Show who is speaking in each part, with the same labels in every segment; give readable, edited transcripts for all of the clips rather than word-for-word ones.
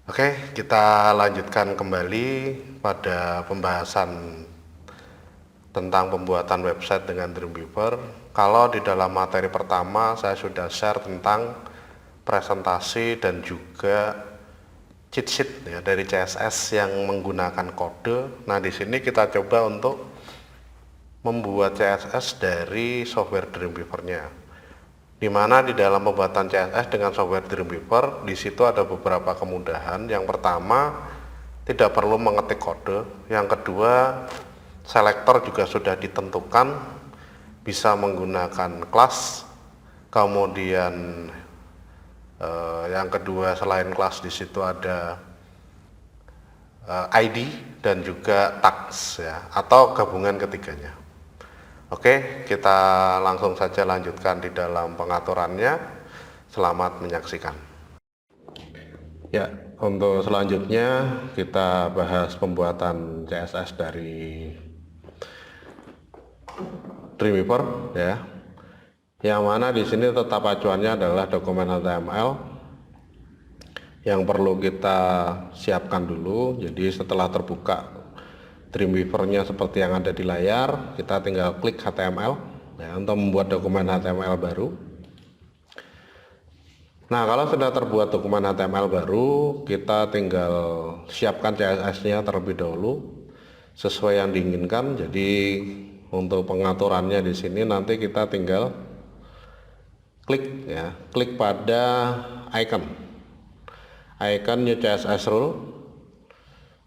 Speaker 1: Oke, kita lanjutkan kembali pada pembahasan tentang pembuatan website dengan Dreamweaver. Kalau di dalam materi pertama saya sudah share tentang presentasi dan juga cheat sheet ya dari CSS yang menggunakan kode. Nah, di sini kita coba untuk membuat CSS dari software Dreamweaver-nya. Di mana di dalam pembuatan CSS dengan software Dreamweaver, di situ ada beberapa kemudahan. Yang pertama, tidak perlu mengetik kode. Yang kedua, selektor juga sudah ditentukan, bisa menggunakan kelas. Kemudian yang kedua, selain kelas di situ ada ID dan juga tags ya, atau gabungan ketiganya. Oke, kita langsung saja lanjutkan di dalam pengaturannya. Selamat menyaksikan. Ya, untuk selanjutnya kita bahas pembuatan CSS dari Dreamweaver ya. Yang mana di sini tetap acuannya adalah dokumen HTML yang perlu kita siapkan dulu. Jadi setelah terbuka Dreamweaver-nya seperti yang ada di layar, kita tinggal klik HTML ya, untuk membuat dokumen HTML baru. Nah, kalau sudah terbuat dokumen HTML baru, kita tinggal siapkan CSS-nya terlebih dahulu sesuai yang diinginkan. Jadi untuk pengaturannya di sini nanti kita tinggal klik ya, klik pada icon new CSS rule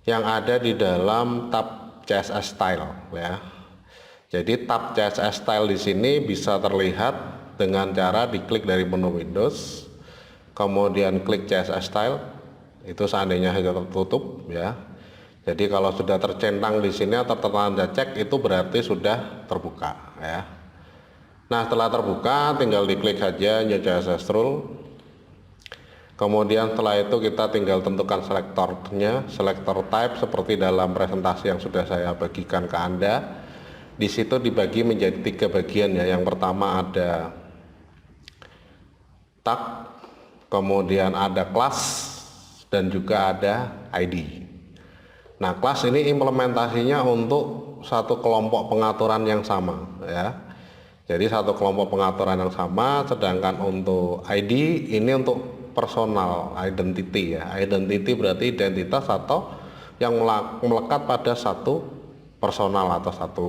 Speaker 1: yang ada di dalam tab CSS style ya. Jadi tab CSS style di sini bisa terlihat dengan cara diklik dari menu Windows, kemudian klik CSS style. Itu seandainya sudah tertutup ya. Jadi kalau sudah tercentang di sini atau tertanda cek, itu berarti sudah terbuka ya. Nah, setelah terbuka tinggal diklik saja new CSS rule. Kemudian setelah itu kita tinggal tentukan selektornya, selektor type seperti dalam presentasi yang sudah saya bagikan ke Anda. Di situ dibagi menjadi 3 bagian ya. Yang pertama ada tag, kemudian ada kelas, dan juga ada ID. Nah, kelas ini implementasinya untuk satu kelompok pengaturan yang sama ya. Jadi satu kelompok pengaturan yang sama, sedangkan untuk ID ini untuk personal identity ya. Identity berarti identitas atau yang melekat pada satu personal atau satu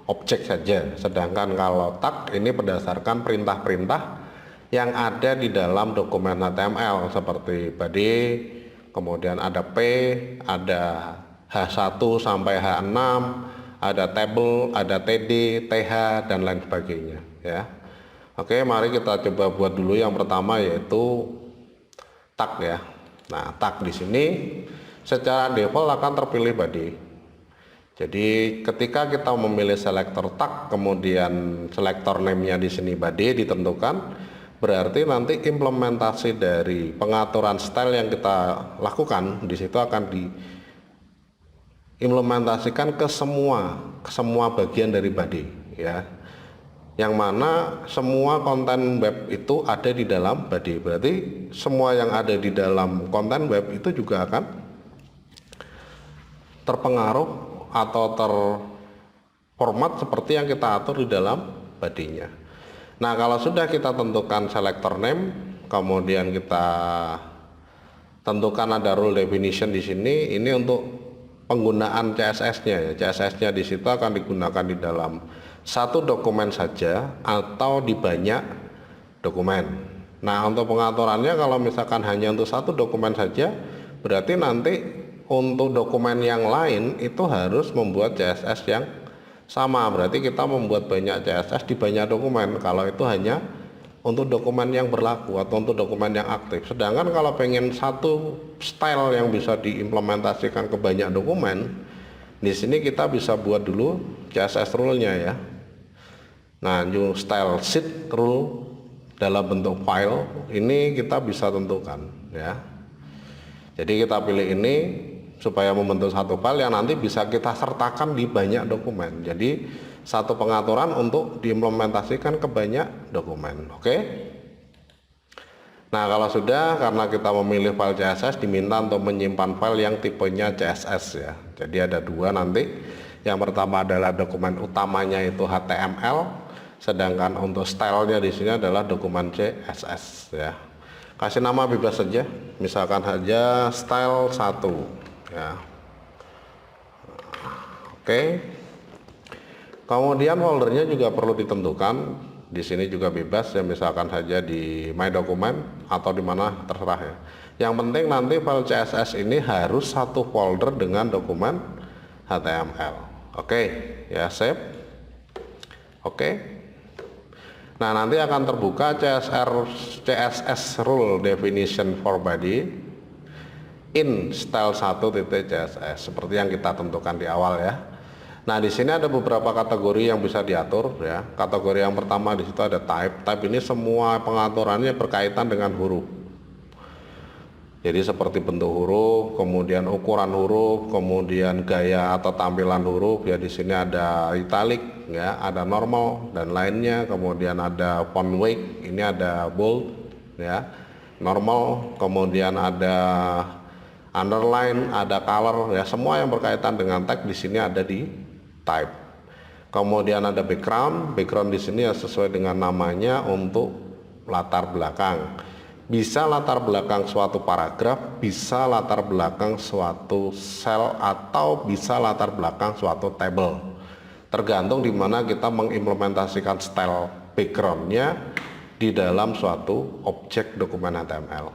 Speaker 1: objek saja. Sedangkan kalau tag ini berdasarkan perintah-perintah yang ada di dalam dokumen HTML seperti body, kemudian ada P, ada H1 sampai H6, ada table, ada TD, TH, dan lain sebagainya ya. Oke, mari kita coba buat dulu yang pertama, yaitu tag ya. Nah, tag di sini secara default akan terpilih body. Jadi ketika kita memilih selektor tag, kemudian selektor name-nya di sini body ditentukan, berarti nanti implementasi dari pengaturan style yang kita lakukan di situ akan diimplementasikan ke semua bagian dari body ya. Yang mana semua konten web itu ada di dalam body, berarti semua yang ada di dalam konten web itu juga akan terpengaruh atau terformat seperti yang kita atur di dalam body-nya. Nah, kalau sudah kita tentukan selector name, kemudian kita tentukan ada rule definition di sini, ini untuk penggunaan CSS-nya ya. CSS-nya di situ akan digunakan di dalam satu dokumen saja atau di banyak dokumen. Nah, untuk pengaturannya kalau misalkan hanya untuk satu dokumen saja, berarti nanti untuk dokumen yang lain itu harus membuat CSS yang sama. Berarti kita membuat banyak CSS di banyak dokumen kalau itu hanya untuk dokumen yang berlaku atau untuk dokumen yang aktif. Sedangkan kalau pengen satu style yang bisa diimplementasikan ke banyak dokumen, di sini kita bisa buat dulu CSS rule-nya ya. Nah, new style sheet rule dalam bentuk file ini kita bisa tentukan ya. Jadi kita pilih ini supaya membentuk satu file yang nanti bisa kita sertakan di banyak dokumen. Jadi satu pengaturan untuk diimplementasikan ke banyak dokumen. Oke. Nah, kalau sudah, karena kita memilih file CSS, diminta untuk menyimpan file yang tipenya CSS ya. Jadi ada dua nanti. Yang pertama adalah dokumen utamanya itu HTML, sedangkan untuk stylenya di sini adalah dokumen CSS ya. Kasih nama bebas saja, misalkan saja style 1 ya. Oke. Kemudian foldernya juga perlu ditentukan. Di sini juga bebas ya, misalkan saja di My Document atau di mana terserah ya. Yang penting nanti file CSS ini harus satu folder dengan dokumen HTML. Oke, ya save. Oke. Nah, nanti akan terbuka CSS rule definition for body in style 1.css seperti yang kita tentukan di awal ya. Nah, di sini ada beberapa kategori yang bisa diatur ya. Kategori yang pertama di situ ada type. Type ini semua pengaturannya berkaitan dengan huruf. Jadi seperti bentuk huruf, kemudian ukuran huruf, kemudian gaya atau tampilan huruf ya. Di sini ada italic ya, ada normal dan lainnya. Kemudian ada font weight, ini ada bold ya, normal, kemudian ada underline, ada color ya. Semua yang berkaitan dengan tag di sini ada di type. Kemudian ada background. Background di sini ya sesuai dengan namanya untuk latar belakang. Bisa latar belakang suatu paragraf, bisa latar belakang suatu sel, atau bisa latar belakang suatu table. Tergantung di mana kita mengimplementasikan style backgroundnya di dalam suatu objek dokumen HTML.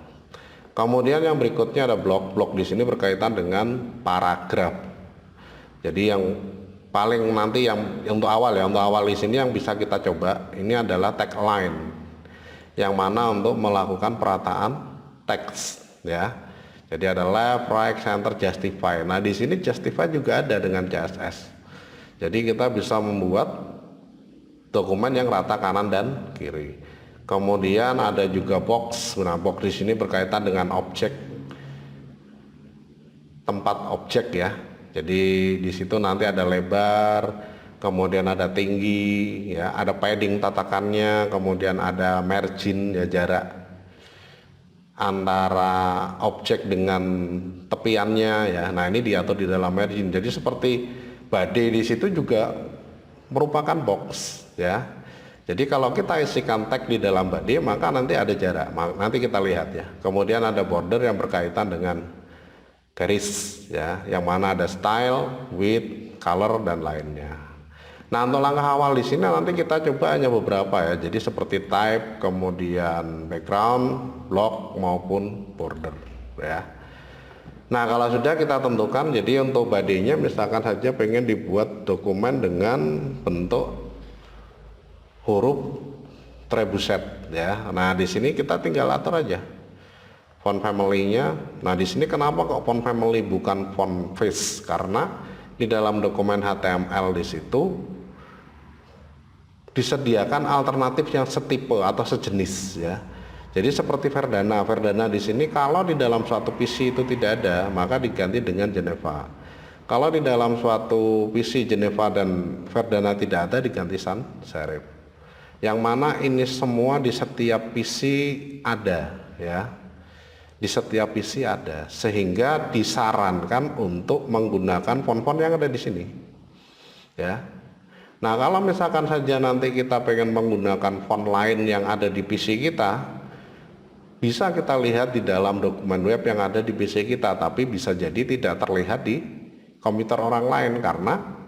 Speaker 1: Kemudian yang berikutnya ada blok. Blok di sini berkaitan dengan paragraf. Jadi yang paling nanti yang untuk awal ya, untuk awal di sini yang bisa kita coba ini adalah tagline, yang mana untuk melakukan perataan teks ya. Jadi ada left, right, center, justify. Nah, di sini justify juga ada dengan CSS. Jadi kita bisa membuat dokumen yang rata kanan dan kiri. Kemudian ada juga box. Nah, box di sini berkaitan dengan objek, tempat objek ya. Jadi di situ nanti ada lebar, kemudian ada tinggi ya, ada padding tatakannya, kemudian ada margin ya, jarak antara objek dengan tepiannya ya. Nah, ini diatur di dalam margin. Jadi seperti body di situ juga merupakan box ya. Jadi kalau kita isikan tag di dalam body, maka nanti ada jarak. Nanti kita lihat ya. Kemudian ada border yang berkaitan dengan garis ya, yang mana ada style, width, color dan lainnya. Nah, untuk langkah awal di sini nanti kita coba hanya beberapa ya. Jadi seperti type, kemudian background, block maupun border ya. Nah, kalau sudah kita tentukan, jadi untuk bodinya misalkan saja pengen dibuat dokumen dengan bentuk huruf trebuchet ya. Nah, di sini kita tinggal atur aja font family-nya. Nah, di sini kenapa kok font family bukan font face? Karena di dalam dokumen HTML di situ disediakan alternatif yang setipe atau sejenis ya. Jadi seperti Verdana. Verdana di sini kalau di dalam suatu PC itu tidak ada, maka diganti dengan Geneva. Kalau di dalam suatu PC Geneva dan Verdana tidak ada, diganti sans serif. Yang mana ini semua di setiap PC ada ya. Di setiap PC ada, sehingga disarankan untuk menggunakan font-font yang ada di sini ya. Nah, kalau misalkan saja nanti kita pengen menggunakan font lain yang ada di PC kita, bisa kita lihat di dalam dokumen web yang ada di PC kita, tapi bisa jadi tidak terlihat di komputer orang lain karena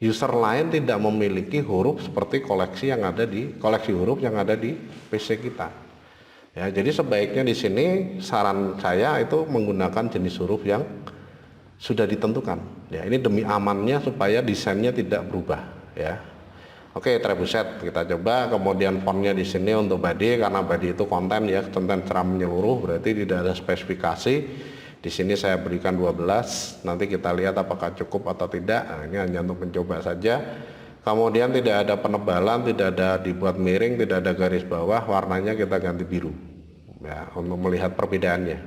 Speaker 1: user lain tidak memiliki huruf seperti koleksi huruf yang ada di PC kita. Ya, jadi sebaiknya di sini saran saya itu menggunakan jenis huruf yang sudah ditentukan. Ya, ini demi amannya supaya desainnya tidak berubah. Ya, oke, trebuchet kita coba. Kemudian fontnya di sini untuk body, karena body itu konten ya, konten secara menyeluruh, berarti tidak ada spesifikasi. Di sini saya berikan 12. Nanti kita lihat apakah cukup atau tidak. Nah, ini hanya untuk mencoba saja. Kemudian tidak ada penebalan, tidak ada dibuat miring, tidak ada garis bawah, warnanya kita ganti biru ya, untuk melihat perbedaannya.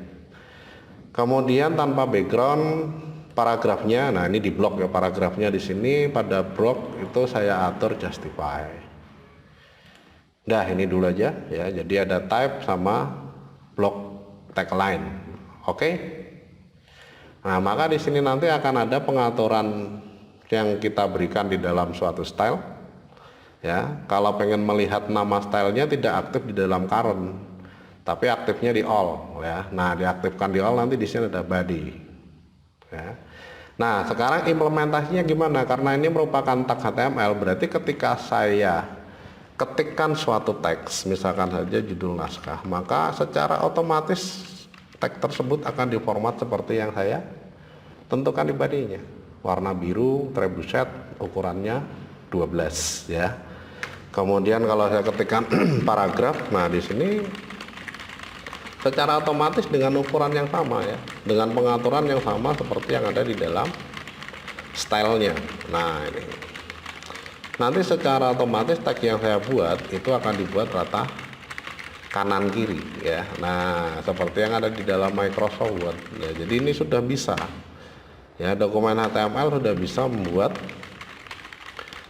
Speaker 1: Kemudian tanpa background paragrafnya, nah ini di blok ya, paragrafnya di sini pada blok itu saya atur justify. Nah, ini dulu aja ya, jadi ada type sama blok tagline. Oke. Nah, maka di sini nanti akan ada pengaturan yang kita berikan di dalam suatu style. Ya, kalau pengen melihat nama stylenya tidak aktif di dalam current, tapi aktifnya di all. Ya, nah diaktifkan di all nanti di sini ada body. Ya. Nah, sekarang implementasinya gimana? Karena ini merupakan tag HTML, berarti ketika saya ketikkan suatu teks, misalkan saja judul naskah, maka secara otomatis tag tersebut akan diformat seperti yang saya tentukan di bodinya, warna biru, trebuchet, ukurannya 12 ya. Kemudian kalau saya ketikkan paragraf, nah di sini secara otomatis dengan ukuran yang sama ya, dengan pengaturan yang sama seperti yang ada di dalam stylenya. Nah ini nanti secara otomatis tag yang saya buat itu akan dibuat rata kanan kiri ya. Nah seperti yang ada di dalam Microsoft Word ya. Jadi ini sudah bisa ya, dokumen HTML sudah bisa membuat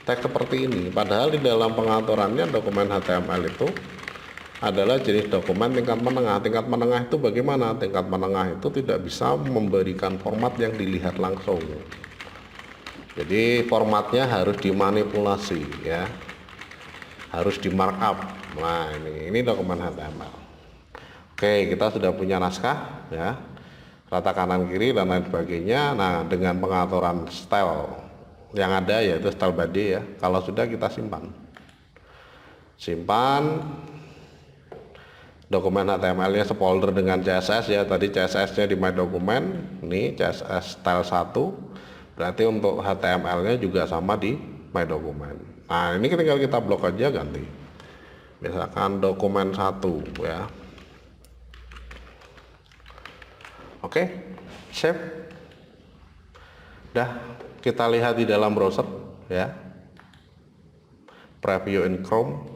Speaker 1: teks seperti ini. Padahal di dalam pengaturannya dokumen HTML itu adalah jenis dokumen tingkat menengah. Tingkat menengah itu bagaimana? Tingkat menengah itu tidak bisa memberikan format yang dilihat langsung. Jadi formatnya harus dimanipulasi ya, harus di markup. Nah ini dokumen HTML. Oke, kita sudah punya naskah ya, rata kanan kiri dan lain sebagainya. Nah dengan pengaturan style yang ada yaitu style body ya, kalau sudah kita simpan dokumen HTML-nya sefolder dengan CSS ya. Tadi CSS-nya di My Document, ini CSS style 1, berarti untuk HTML-nya juga sama di My Document. Nah ini tinggal kita blok aja, ganti misalkan dokumen 1 ya. Oke, save. Dah, kita lihat di dalam browser ya, preview in Chrome.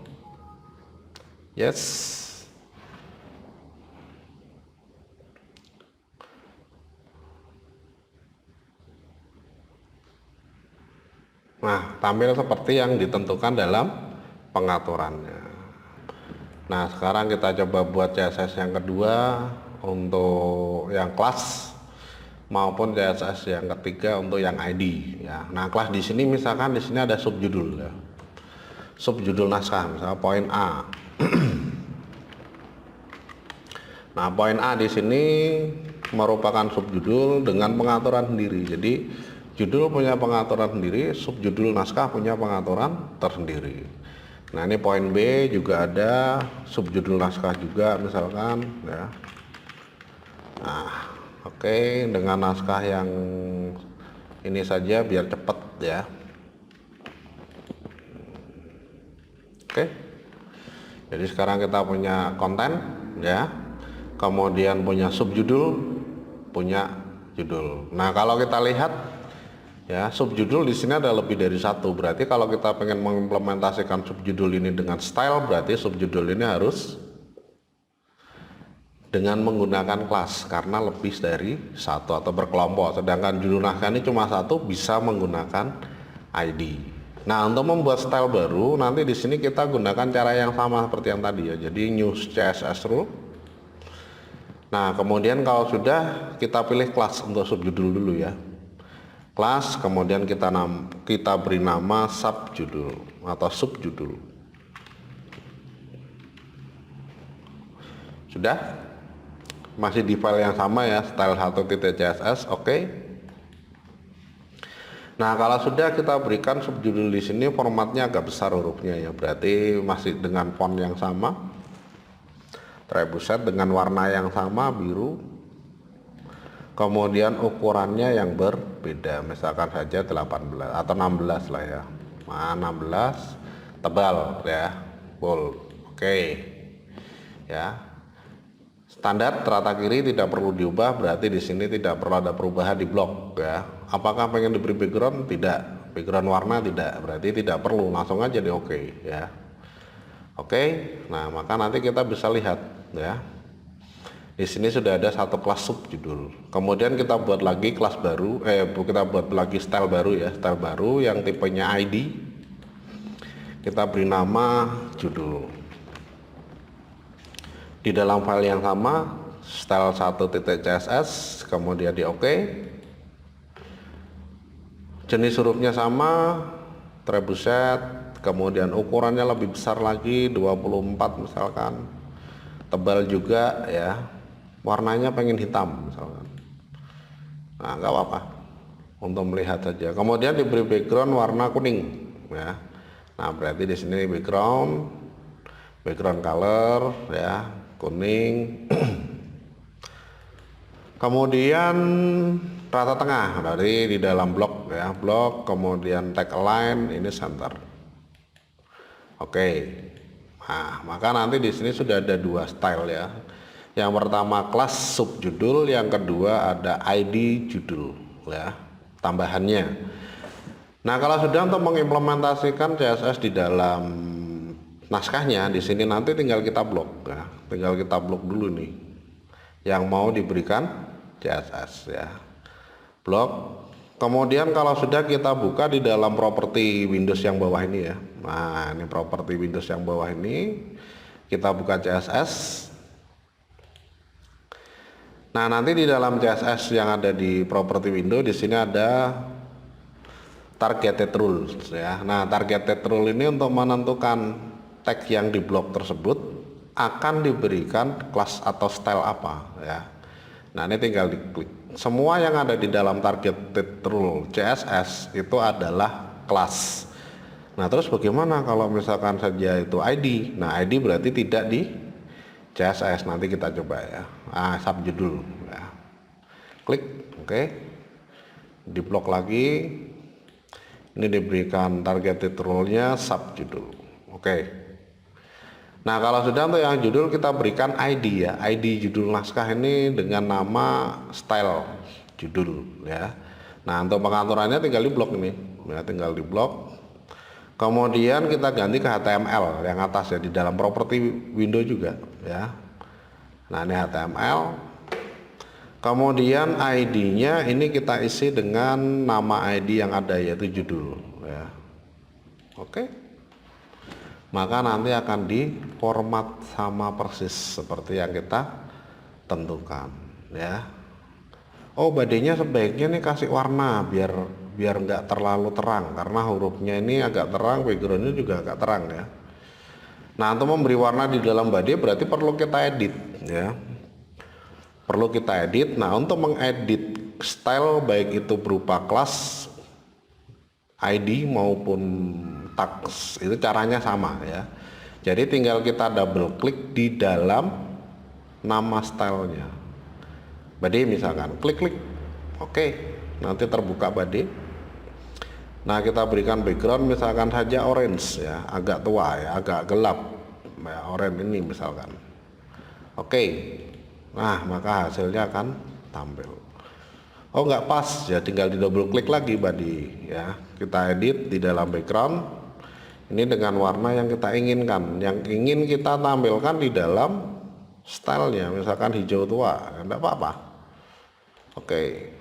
Speaker 1: Yes. Nah, tampil seperti yang ditentukan dalam pengaturannya. Nah, sekarang kita coba buat CSS yang kedua untuk yang kelas maupun CSS yang ketiga untuk yang ID ya. Nah, kelas di sini misalkan di sini ada subjudul ya. Subjudul naskah misalnya poin A. Nah, poin A di sini merupakan subjudul dengan pengaturan sendiri. Jadi judul punya pengaturan sendiri, subjudul naskah punya pengaturan tersendiri. Nah ini poin B juga ada subjudul naskah juga misalkan ya. Nah oke, dengan naskah yang ini saja biar cepet ya. Oke, jadi sekarang kita punya konten ya, kemudian punya subjudul, punya judul. Nah kalau kita lihat ya, subjudul di sini ada lebih dari satu. Berarti kalau kita pengen mengimplementasikan subjudul ini dengan style, berarti subjudul ini harus dengan menggunakan kelas karena lebih dari satu atau berkelompok. Sedangkan judul naskah ini cuma satu, bisa menggunakan ID. Nah, untuk membuat style baru, nanti di sini kita gunakan cara yang sama seperti yang tadi ya. Jadi new CSS rule. Nah, kemudian kalau sudah, kita pilih kelas untuk subjudul dulu ya. Kelas, kemudian kita beri nama subjudul atau subjudul. Sudah? Masih di file yang sama ya, style1.css. Oke. Nah, kalau sudah kita berikan subjudul di sini, formatnya agak besar hurufnya ya, berarti masih dengan font yang sama, trebuchet dengan warna yang sama, biru. Kemudian ukurannya yang berbeda, misalkan saja 18 atau 16 lah ya. Nah, 16 tebal ya, bold. Oke. Ya. Standar rata kiri tidak perlu diubah, berarti di sini tidak perlu ada perubahan di blok ya. Apakah pengen diberi background? Tidak. Background warna tidak, berarti tidak perlu, langsung aja di oke ya. Oke. Nah, maka nanti kita bisa lihat ya. Di sini sudah ada satu kelas subjudul. Kemudian kita buat lagi kelas baru, kita buat lagi style baru ya, style baru yang tipenya ID. Kita beri nama judul. Di dalam file yang sama, style 1.css, kemudian di OK. Jenis hurufnya sama, trebuchet, kemudian ukurannya lebih besar lagi, 24 misalkan. Tebal juga ya. Warnanya pengen hitam misalkan. Nah, nggak apa-apa. Untuk melihat saja. Kemudian diberi background warna kuning ya. Nah, berarti di sini background color ya, kuning. Kemudian rata tengah dari di dalam blok ya, blok, kemudian tag align ini center. Oke. Nah, maka nanti di sini sudah ada dua style ya. Yang pertama kelas subjudul, yang kedua ada ID judul ya, tambahannya. Nah, kalau sudah untuk mengimplementasikan CSS di dalam naskahnya, di sini nanti tinggal kita blok ya. Tinggal kita blok dulu nih yang mau diberikan CSS ya. Blok. Kemudian kalau sudah kita buka di dalam properti Windows yang bawah ini ya. Nah, ini properti Windows yang bawah ini. Kita buka CSS. Nah, nanti di dalam CSS yang ada di properti Windows di sini ada targeted rules ya. Nah, targeted rule ini untuk menentukan tag yang di blok tersebut akan diberikan kelas atau style apa ya. Nah, ini tinggal diklik. Semua yang ada di dalam targeted rule CSS itu adalah kelas. Nah, terus bagaimana kalau misalkan saja itu ID? Nah, ID berarti tidak di CSS. Nanti kita coba ya. Subjudul ya. Klik, oke. Di blok lagi. Ini diberikan targeted rule-nya subjudul. Oke. Nah, kalau sudah untuk yang judul kita berikan ID ya. ID judul naskah ini dengan nama style judul ya. Nah, untuk pengaturannya tinggal di blok ini. Ya, tinggal di blok. Kemudian kita ganti ke HTML yang atas ya, di dalam properti Windows juga ya. Nah, ini HTML. Kemudian ID-nya ini kita isi dengan nama ID yang ada yaitu judul ya. Oke. Maka nanti akan diformat sama persis seperti yang kita tentukan ya. Oh, badinya sebaiknya nih kasih warna biar nggak terlalu terang karena hurufnya ini agak terang, backgroundnya juga agak terang ya. Nah, untuk memberi warna di dalam body berarti perlu kita edit ya. Perlu kita edit. Nah, untuk mengedit style baik itu berupa kelas, ID maupun tags itu caranya sama ya. Jadi tinggal kita double klik di dalam nama stylenya. Body misalkan, klik. Oke, nanti terbuka body. Nah, kita berikan background misalkan saja orange ya, agak tua ya, agak gelap ya, orange ini misalkan. Oke. Nah, maka hasilnya akan tampil. Oh, nggak pas ya, tinggal di double klik lagi body ya. Kita edit di dalam background ini dengan warna yang kita inginkan, yang ingin kita tampilkan di dalam stylenya, misalkan hijau tua, enggak apa-apa. Oke.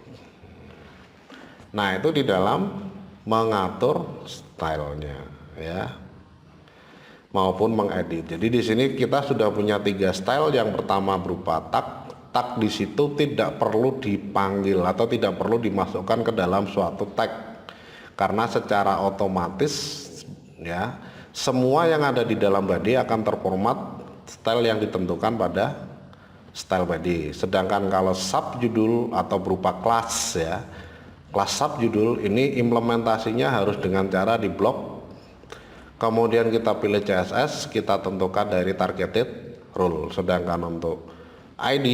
Speaker 1: Nah, itu di dalam mengatur stylenya ya, maupun mengedit. Jadi di sini kita sudah punya 3 style. Yang pertama berupa tag. Tag di situ tidak perlu dipanggil atau tidak perlu dimasukkan ke dalam suatu tag karena secara otomatis ya semua yang ada di dalam body akan terformat style yang ditentukan pada style body. Sedangkan kalau subjudul atau berupa kelas ya, kelas subjudul ini implementasinya harus dengan cara di blok. Kemudian kita pilih CSS, kita tentukan dari targeted rule. Sedangkan untuk ID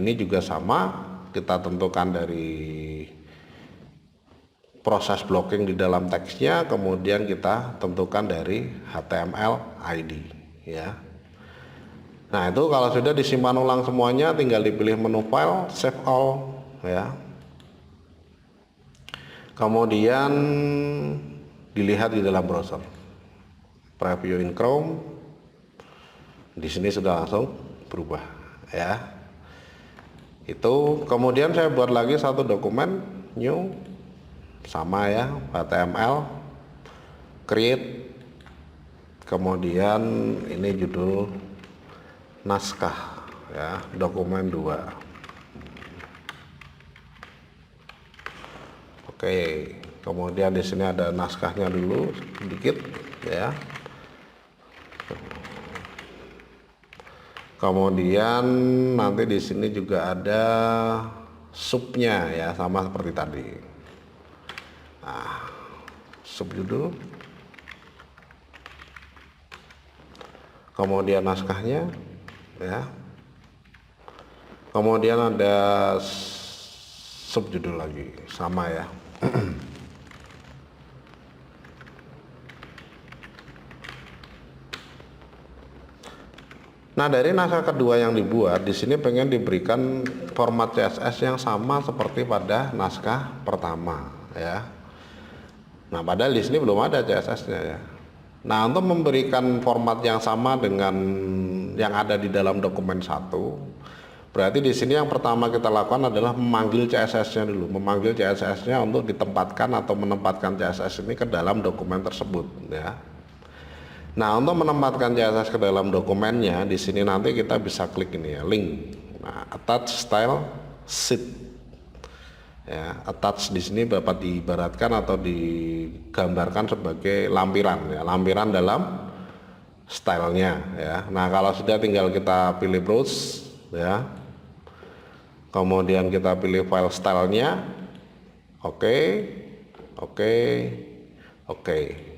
Speaker 1: ini juga sama, kita tentukan dari proses blocking di dalam teksnya, kemudian kita tentukan dari HTML ID ya. Nah, itu kalau sudah disimpan ulang semuanya tinggal dipilih menu file, save all ya. Kemudian dilihat di dalam browser. Preview in Chrome. Di sini sudah langsung berubah ya. Itu kemudian saya buat lagi satu dokumen new sama ya, HTML create, kemudian ini judul naskah ya, dokumen 2. Oke, kemudian di sini ada naskahnya dulu sedikit ya. Kemudian nanti di sini juga ada subnya ya, sama seperti tadi. Nah, subjudul, kemudian naskahnya ya, kemudian ada subjudul lagi, sama ya. Nah, dari naskah kedua yang dibuat di sini pengen diberikan format CSS yang sama seperti pada naskah pertama ya. Nah, padahal di sini belum ada CSS-nya ya. Nah, untuk memberikan format yang sama dengan yang ada di dalam dokumen 1, berarti di sini yang pertama kita lakukan adalah memanggil CSS-nya dulu, memanggil CSS-nya untuk ditempatkan atau menempatkan CSS ini ke dalam dokumen tersebut ya. Nah, untuk menempatkan CSS ke dalam dokumennya, di sini nanti kita bisa klik ini ya, link. Nah, attach style sheet. Ya, attach di sini dapat diibaratkan atau digambarkan sebagai lampiran ya, lampiran dalam stylenya ya. Nah, kalau sudah tinggal kita pilih browse ya. Kemudian kita pilih file stylenya. Oke. Oke. Oke.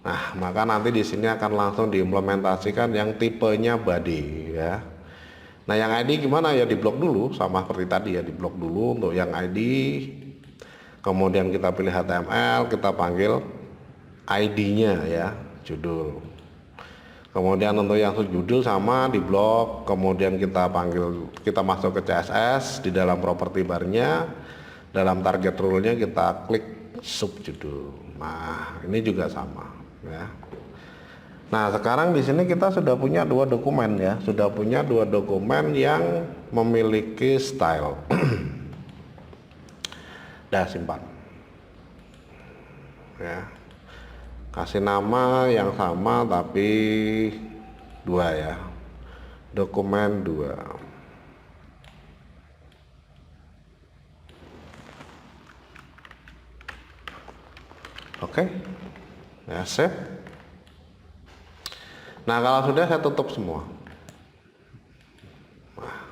Speaker 1: Nah, maka nanti di sini akan langsung diimplementasikan yang tipenya body ya. Nah, yang ID gimana ya, diblok dulu sama seperti tadi ya, diblok dulu untuk yang ID. Kemudian kita pilih HTML, kita panggil ID-nya ya, judul. Kemudian untuk yang subjudul sama diblok, kemudian kita panggil, kita masuk ke CSS di dalam property bar-nya, dalam target rule-nya kita klik subjudul. Nah, ini juga sama. Ya. Nah, sekarang di sini kita sudah punya 2 dokumen ya, sudah punya 2 dokumen yang memiliki style. Dah, simpan. Ya. Kasih nama yang sama tapi 2 ya. Dokumen 2. Oke. Ya, save. Nah, kalau sudah saya tutup semua. Nah,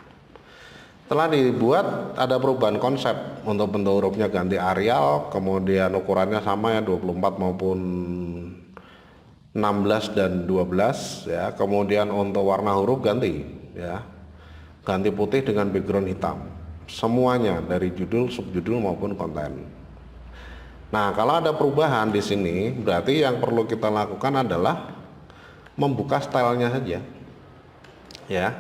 Speaker 1: setelah dibuat ada perubahan konsep, untuk bentuk hurufnya ganti Arial, kemudian ukurannya sama ya, 24 maupun 16 dan 12 ya. Kemudian untuk warna huruf ganti ya, ganti putih dengan background hitam, semuanya dari judul, subjudul maupun konten. Nah, kalau ada perubahan di sini, berarti yang perlu kita lakukan adalah membuka stylenya saja ya.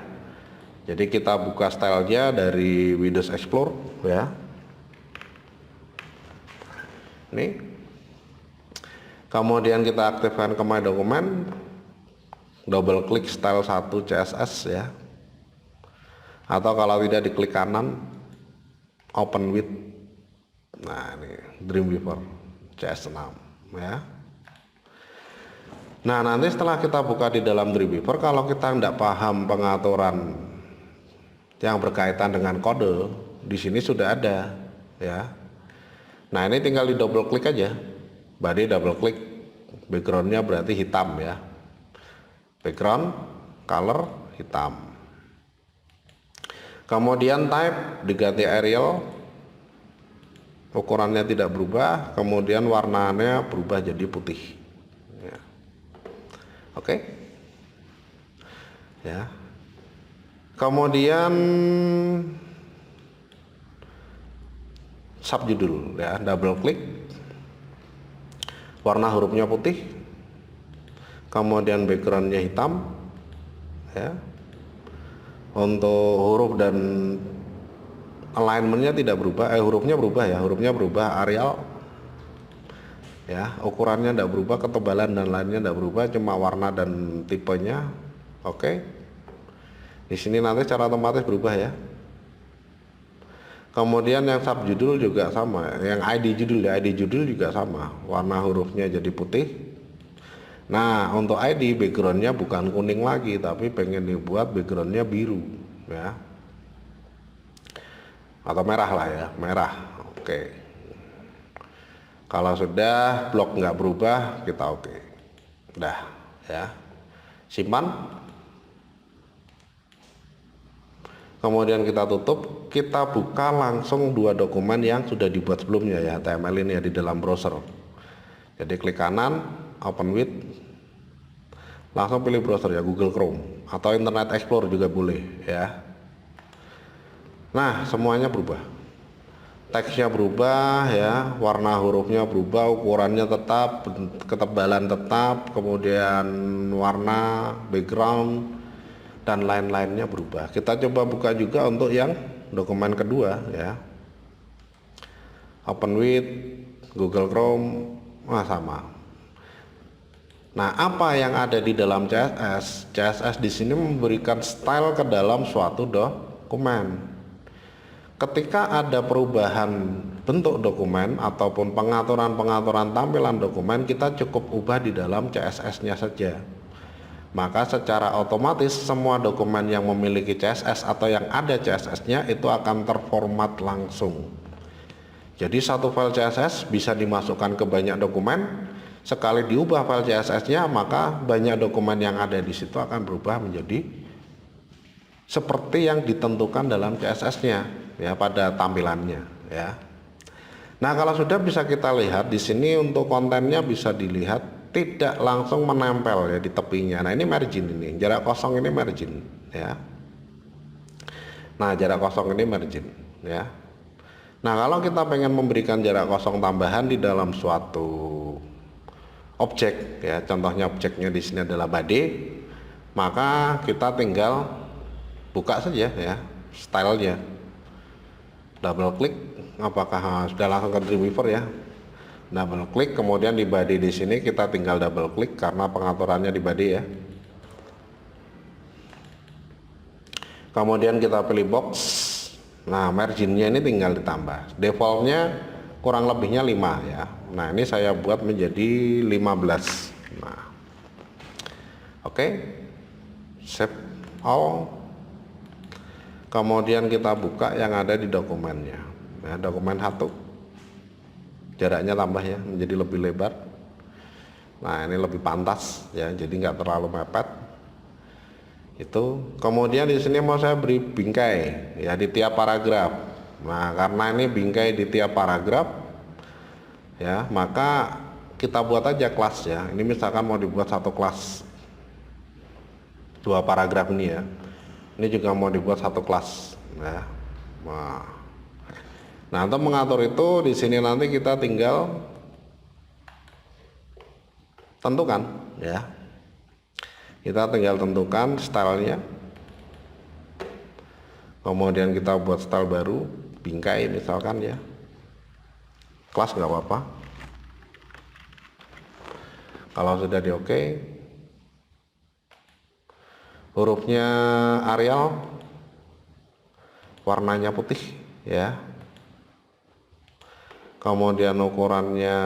Speaker 1: Jadi kita buka stylenya dari Windows Explorer ya. Ini. Kemudian kita aktifkan ke My Document, double klik style 1 CSS ya. Atau kalau tidak, diklik kanan, open with. Nah, ini Dreamweaver CS6 ya. Nah, nanti setelah kita buka di dalam Dreamweaver, kalau kita tidak paham pengaturan yang berkaitan dengan kode, di sini sudah ada ya. Nah, ini tinggal di double klik aja, body double klik, backgroundnya berarti hitam ya, background color hitam. Kemudian type diganti Arial, ukurannya tidak berubah, kemudian warnanya berubah jadi putih ya. Oke ya. Kemudian subjudul ya, double klik, warna hurufnya putih, kemudian backgroundnya hitam ya. Untuk huruf dan alignmentnya tidak berubah, hurufnya berubah ya, hurufnya berubah Arial ya, ukurannya tidak berubah, ketebalan dan lainnya tidak berubah, cuma warna dan tipenya. Oke. Di sini nanti secara otomatis berubah ya. Kemudian yang subjudul juga sama, yang ID judul ya, ID judul juga sama, warna hurufnya jadi putih, Nah, untuk ID backgroundnya bukan kuning lagi, tapi pengen dibuat backgroundnya biru, ya, atau merah lah ya, merah. Oke. Kalau sudah blok nggak berubah, kita oke. Udah, ya. Simpan. Kemudian kita tutup, kita buka langsung dua dokumen yang sudah dibuat sebelumnya ya, HTML ini ya, di dalam browser. Jadi klik kanan, open with, langsung pilih browser ya, Google Chrome atau Internet Explorer juga boleh ya. Nah, semuanya berubah, teksnya berubah ya, warna hurufnya berubah, ukurannya tetap, ketebalan tetap, kemudian warna background dan lain-lainnya berubah. Kita coba buka juga untuk yang dokumen kedua ya, open with Google Chrome. Nah, sama. Nah, apa yang ada di dalam CSS? CSS di sini memberikan style ke dalam suatu dokumen. Ketika ada perubahan bentuk dokumen ataupun pengaturan-pengaturan tampilan dokumen, kita cukup ubah di dalam CSS-nya saja. Maka secara otomatis semua dokumen yang memiliki CSS atau yang ada CSS-nya itu akan terformat langsung. Jadi satu file CSS bisa dimasukkan ke banyak dokumen. Sekali diubah file CSS-nya, maka banyak dokumen yang ada di situ akan berubah menjadi seperti yang ditentukan dalam CSS-nya ya, pada tampilannya ya. Nah, kalau sudah bisa kita lihat di sini untuk kontennya bisa dilihat tidak langsung menempel ya di tepinya. Nah, ini margin, ini jarak kosong, ini margin ya. Nah, jarak kosong ini margin ya. Nah, kalau kita pengen memberikan jarak kosong tambahan di dalam suatu objek ya, contohnya objeknya di sini adalah body, maka kita tinggal buka saja ya stylenya, double klik, apakah sudah langsung ke Dreamweaver ya, double klik, kemudian di body di sini kita tinggal double klik karena pengaturannya di body ya. Kemudian kita pilih box. Nah, marginnya ini tinggal ditambah, defaultnya kurang lebihnya 5 ya. Nah, ini saya buat menjadi 15. Nah, oke, save all. Kemudian kita buka yang ada di dokumennya ya, dokumen 1, jaraknya tambah ya menjadi lebih lebar. Nah, ini lebih pantas ya, jadi nggak terlalu mepet itu. Kemudian di sini mau saya beri bingkai ya di tiap paragraf. Nah, karena ini bingkai di tiap paragraf ya, maka kita buat aja kelas ya. Ini misalkan mau dibuat satu kelas 2 paragraf ini ya, ini juga mau dibuat satu kelas ya. Nah, untuk mengatur itu di sini nanti kita tinggal tentukan ya, kita tinggal tentukan stylenya, kemudian kita buat style baru, bingkai misalkan ya, kelas nggak apa-apa. Kalau sudah di oke, hurufnya Arial, warnanya putih ya, kemudian ukurannya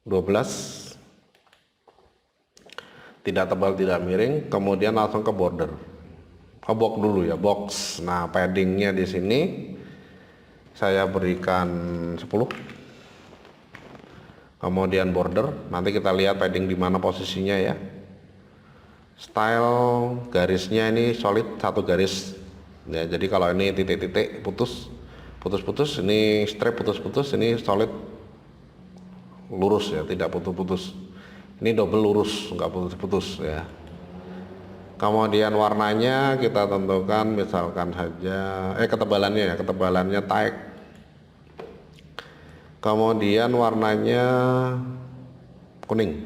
Speaker 1: 12, tidak tebal tidak miring, kemudian langsung ke border, ke box dulu ya, box. Nah, paddingnya di sini saya berikan 10, kemudian border, nanti kita lihat padding di mana posisinya ya. Style garisnya ini solid, satu garis ya, jadi kalau ini titik-titik putus-putus, ini strip putus-putus, ini solid lurus ya, tidak putus-putus. Ini double lurus, nggak putus-putus ya. Kemudian warnanya kita tentukan misalkan saja ketebalannya ya, ketebalannya teak. Kemudian warnanya kuning.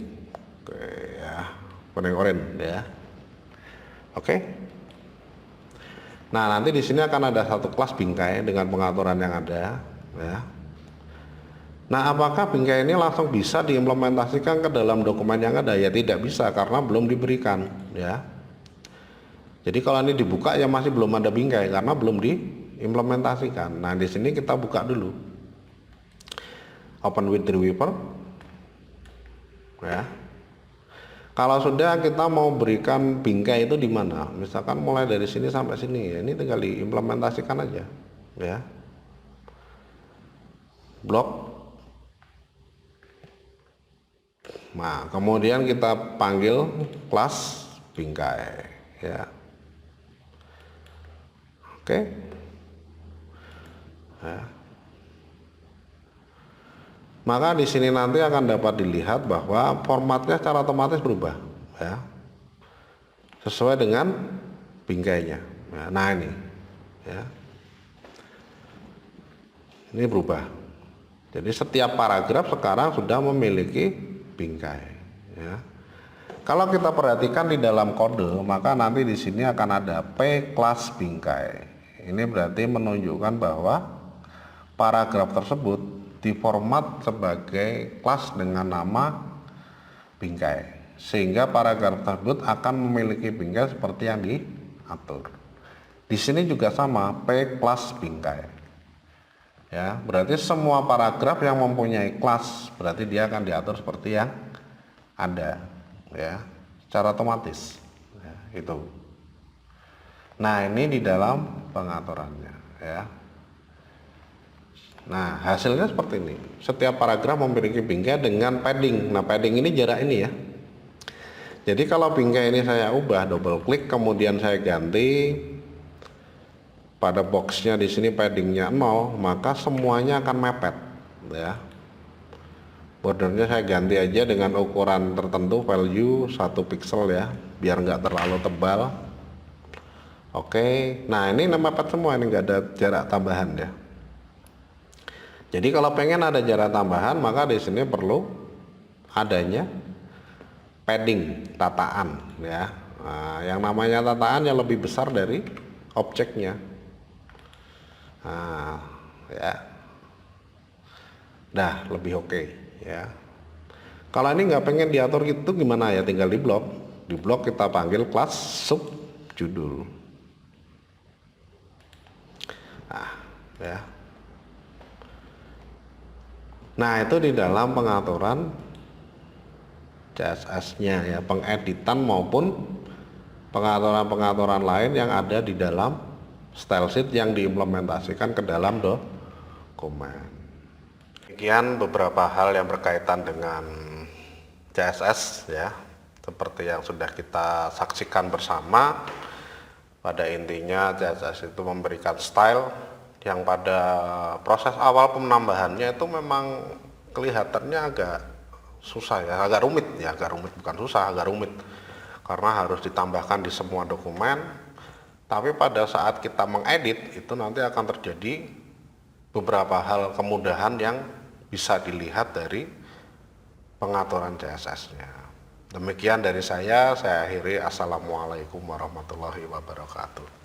Speaker 1: Oke ya, kuning oranye ya. Oke. Nah, nanti di sini akan ada satu kelas bingkai dengan pengaturan yang ada ya. Nah, apakah bingkai ini langsung bisa diimplementasikan ke dalam dokumen yang ada? Ya tidak bisa, karena belum diberikan ya. Jadi kalau ini dibuka ya masih belum ada bingkai karena belum diimplementasikan. Nah, di sini kita buka dulu, open with Dreamweaver ya. Kalau sudah kita mau berikan bingkai itu di mana? Misalkan mulai dari sini sampai sini, ya ini tinggal diimplementasikan aja, ya. Blok. Nah, kemudian kita panggil kelas bingkai, ya. Oke. Ya. Maka di sini nanti akan dapat dilihat bahwa formatnya secara otomatis berubah, ya, sesuai dengan bingkainya. Nah ini, ya, ini berubah. Jadi setiap paragraf sekarang sudah memiliki bingkai, ya. Kalau kita perhatikan di dalam kode, maka nanti di sini akan ada P kelas bingkai. Ini berarti menunjukkan bahwa paragraf tersebut diformat sebagai kelas dengan nama bingkai, sehingga paragraf tersebut akan memiliki bingkai seperti yang diatur. Di sini juga sama, P kelas bingkai. Ya, berarti semua paragraf yang mempunyai kelas berarti dia akan diatur seperti yang ada, ya, secara otomatis. Ya, itu. Nah, ini di dalam pengaturannya, ya. Nah, hasilnya seperti ini. Setiap paragraf memiliki bingkai dengan padding. Nah, padding ini jarak ini, ya. Jadi kalau bingkai ini saya ubah, double klik, kemudian saya ganti pada boxnya di sini paddingnya 0, maka semuanya akan mepet, ya. Bordernya saya ganti aja dengan ukuran tertentu, value 1 pixel, ya, biar nggak terlalu tebal. Oke, nah ini mepet semua, ini nggak ada jarak tambahan, ya. Jadi kalau pengen ada jarak tambahan, maka di sini perlu adanya padding, tataan, ya. Nah, yang namanya tataan yang lebih besar dari objeknya. Nah, ya. Nah, lebih oke, ya. Kalau ini nggak pengen diatur gitu gimana, ya, tinggal di blok. Di blok kita panggil kelas sub judul. Nah, ya. Nah, itu di dalam pengaturan CSS-nya, ya, pengeditan maupun pengaturan-pengaturan lain yang ada di dalam style sheet yang diimplementasikan ke dalam dokumen. Demikian beberapa hal yang berkaitan dengan CSS, ya, seperti yang sudah kita saksikan bersama. Pada intinya CSS itu memberikan style yang pada proses awal penambahannya itu memang kelihatannya agak susah, ya, agak rumit, bukan susah, agak rumit karena harus ditambahkan di semua dokumen. Tapi pada saat kita mengedit itu nanti akan terjadi beberapa hal kemudahan yang bisa dilihat dari pengaturan CSS-nya. Demikian dari saya akhiri. Assalamualaikum warahmatullahi wabarakatuh.